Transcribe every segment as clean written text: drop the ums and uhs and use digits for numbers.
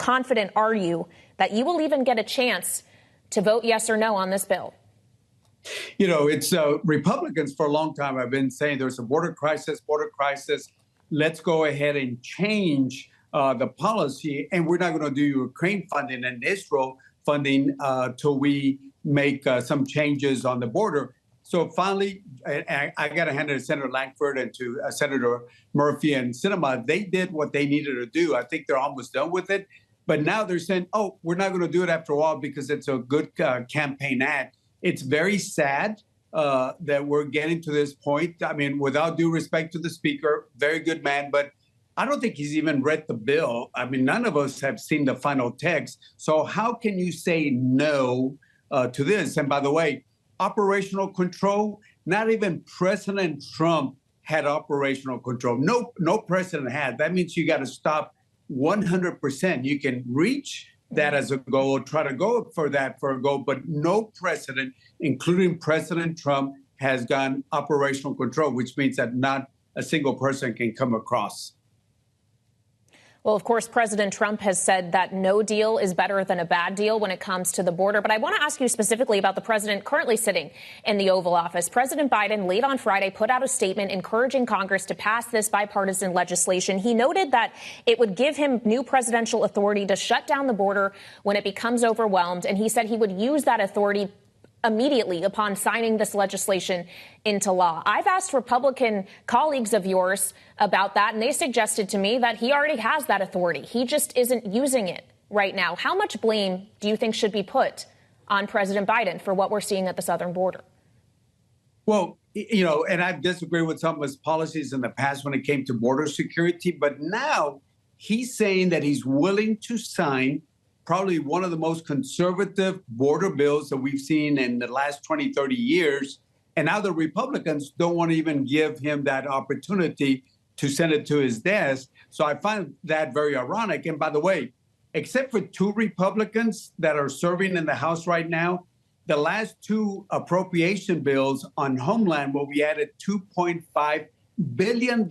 confident are you that you will even get a chance to vote yes or no on this bill? You know, it's Republicans for a long time have been saying there's a border crisis. Let's go ahead and change the policy. And we're not going to do Ukraine funding and Israel funding till we make some changes on the border. So finally, I got to hand it to Senator Langford and to Senator Murphy and Sinema. They did what they needed to do. I think they're almost done with it. But now they're saying, oh, we're not going to do it after a while because it's a good campaign ad. It's very sad that we're getting to this point. I mean, without due respect to the speaker, very good man, but I don't think he's even read the bill. I mean, none of us have seen the final text. So how can you say no to this? And by the way, operational control, not even President Trump had operational control. No president had. That means you got to stop 100%. You can reach that as a goal, try to go for that for a goal, but no president, including President Trump, has gone operational control, which means that not a single person can come across. Well, of course, President Trump has said that no deal is better than a bad deal when it comes to the border. But I want to ask you specifically about the president currently sitting in the Oval Office. President Biden, late on Friday, put out a statement encouraging Congress to pass this bipartisan legislation. He noted that it would give him new presidential authority to shut down the border when it becomes overwhelmed. And he said he would use that authority immediately upon signing this legislation into law. I've asked Republican colleagues of yours about that, and they suggested to me that he already has that authority. He just isn't using it right now. How much blame do you think should be put on President Biden for what we're seeing at the southern border? Well, you know, and I've disagreed with some of his policies in the past when it came to border security, but now he's saying that he's willing to sign probably one of the most conservative border bills that we've seen in the last 20, 30 years. And now the Republicans don't want to even give him that opportunity to send it to his desk. So I find that very ironic. And by the way, except for two Republicans that are serving in the House right now, the last two appropriation bills on Homeland, where we added $2.5 billion,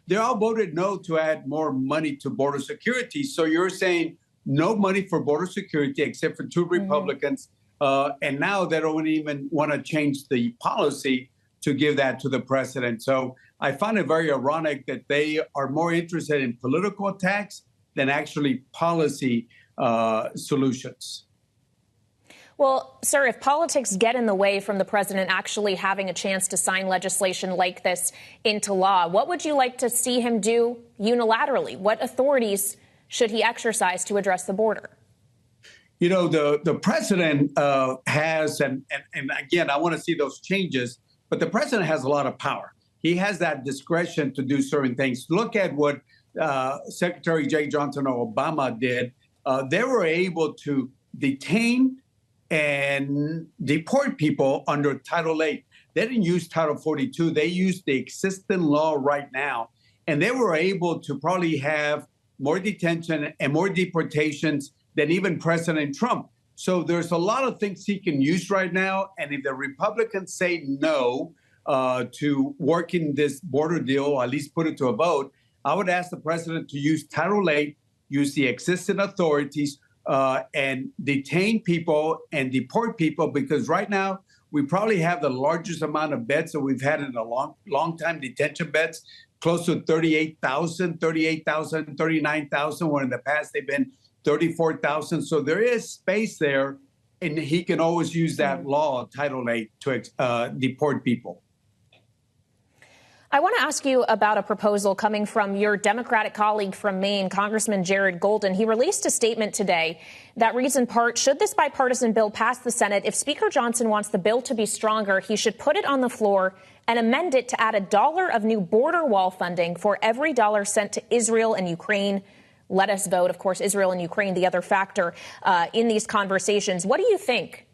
they all voted no to add more money to border security. So you're saying no money for border security except for two Republicans. And now they don't even want to change the policy to give that to the president. So I find it very ironic that they are more interested in political attacks than actually policy solutions. Well, sir, if politics get in the way from the president actually having a chance to sign legislation like this into law, what would you like to see him do unilaterally? What authorities should he exercise to address the border? You know, the president has, and again, I want to see those changes, but the president has a lot of power. He has that discretion to do certain things. Look at what Secretary Jay Johnson of Obama did. They were able to detain and deport people under Title VIII. They didn't use Title 42. They used the existing law right now. And they were able to probably have more detention and more deportations than even President Trump. So there's a lot of things he can use right now. And if the Republicans say no to working this border deal, or at least put it to a vote, I would ask the president to use Title VIII, use the existing authorities, and detain people and deport people, because right now we probably have the largest amount of beds that we've had in a long time, detention beds, close to 38,000, 39,000, where in the past they've been 34,000. So there is space there, and he can always use that law, Title VIII, to deport people. I want to ask you about a proposal coming from your Democratic colleague from Maine, Congressman Jared Golden. He released a statement today that reads in part, should this bipartisan bill pass the Senate, if Speaker Johnson wants the bill to be stronger, he should put it on the floor and amend it to add $1 of new border wall funding for every dollar sent to Israel and Ukraine. Let us vote. Of course, Israel and Ukraine, the other factor in these conversations. What do you think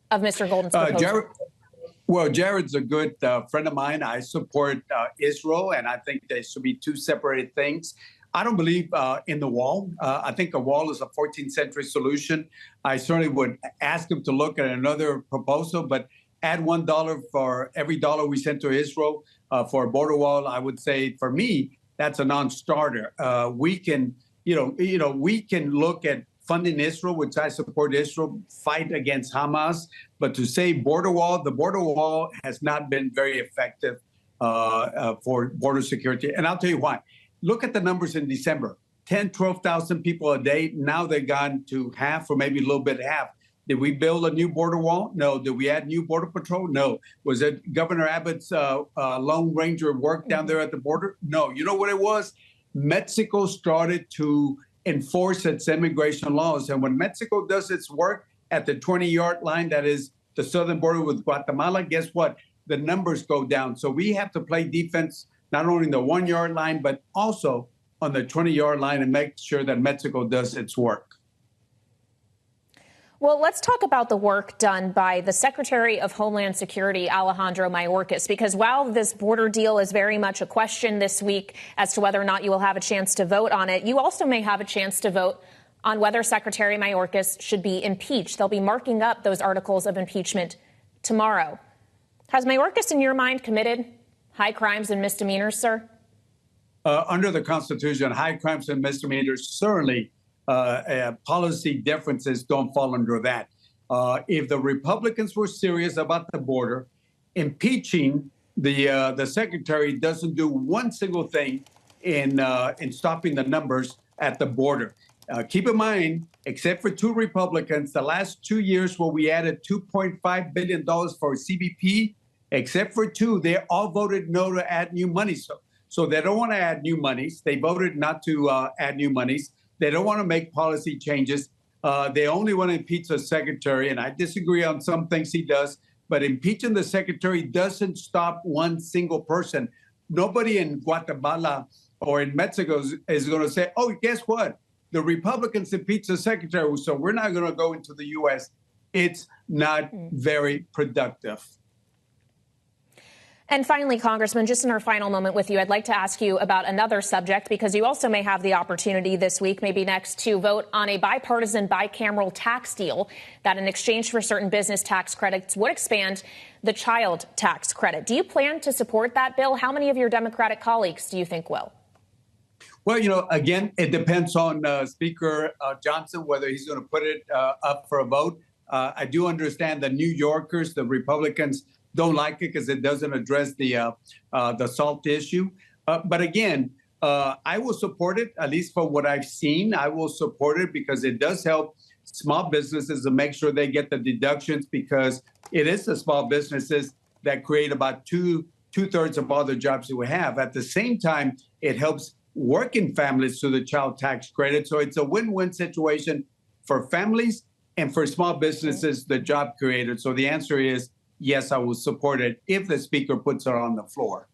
of Mr. Golden's proposal? Well, Jared's a good friend of mine. I support Israel, and I think there should be two separated things. I don't believe in the wall. I think a wall is a 14th century solution. I certainly would ask him to look at another proposal, but add $1 for every dollar we send to Israel for a border wall. I would say, for me, that's a non-starter. We can we can look at funding Israel, which I support Israel, fight against Hamas. But to say border wall, the border wall has not been very effective for border security. And I'll tell you why. Look at the numbers in December. 10, 12,000 people a day. Now they've gone to half or maybe a little bit half. Did we build a new border wall? No. Did we add new border patrol? No. Was it Governor Abbott's Lone Ranger work down there at the border? No. You know what it was? Mexico started to enforce its immigration laws. And when Mexico does its work at the 20-yard line, that is the southern border with Guatemala, guess what? The numbers go down. So we have to play defense not only in the 1-yard line, but also on the 20-yard line and make sure that Mexico does its work. Well, let's talk about the work done by the Secretary of Homeland Security, Alejandro Mayorkas, because while this border deal is very much a question this week as to whether or not you will have a chance to vote on it, you also may have a chance to vote on whether Secretary Mayorkas should be impeached. They'll be marking up those articles of impeachment tomorrow. Has Mayorkas, in your mind, committed high crimes and misdemeanors, sir? Under the Constitution, high crimes and misdemeanors, certainly policy differences don't fall under that. If the Republicans were serious about the border, impeaching the secretary doesn't do one single thing in stopping the numbers at the border. Keep in mind, except for 2 Republicans, the last 2 years where we added $2.5 billion for CBP, except for 2, they all voted no to add new money. So they don't want to add new monies. They voted not to add new monies. They don't want to make policy changes. They only want to impeach the secretary. And I disagree on some things he does. But impeaching the secretary doesn't stop one single person. Nobody in Guatemala or in Mexico is going to say, oh, guess what? The Republicans impeached the secretary, so we're not going to go into the U.S. It's not very productive. And finally, Congressman, just in our final moment with you, I'd like to ask you about another subject, because you also may have the opportunity this week, maybe next, to vote on a bipartisan bicameral tax deal that, in exchange for certain business tax credits, would expand the child tax credit. Do you plan to support that bill? How many of your Democratic colleagues do you think will? Well, again, it depends on Speaker Johnson, whether he's going to put it up for a vote. I do understand the New Yorkers, the Republicans, don't like it because it doesn't address the SALT issue. But again, I will support it, at least for what I've seen. I will support it because it does help small businesses to make sure they get the deductions, because it is the small businesses that create about two-thirds of all the jobs that we have. At the same time, it helps working families through the child tax credit. So it's a win-win situation for families and for small businesses, the job created. So the answer is yes, I will support it if the speaker puts it on the floor.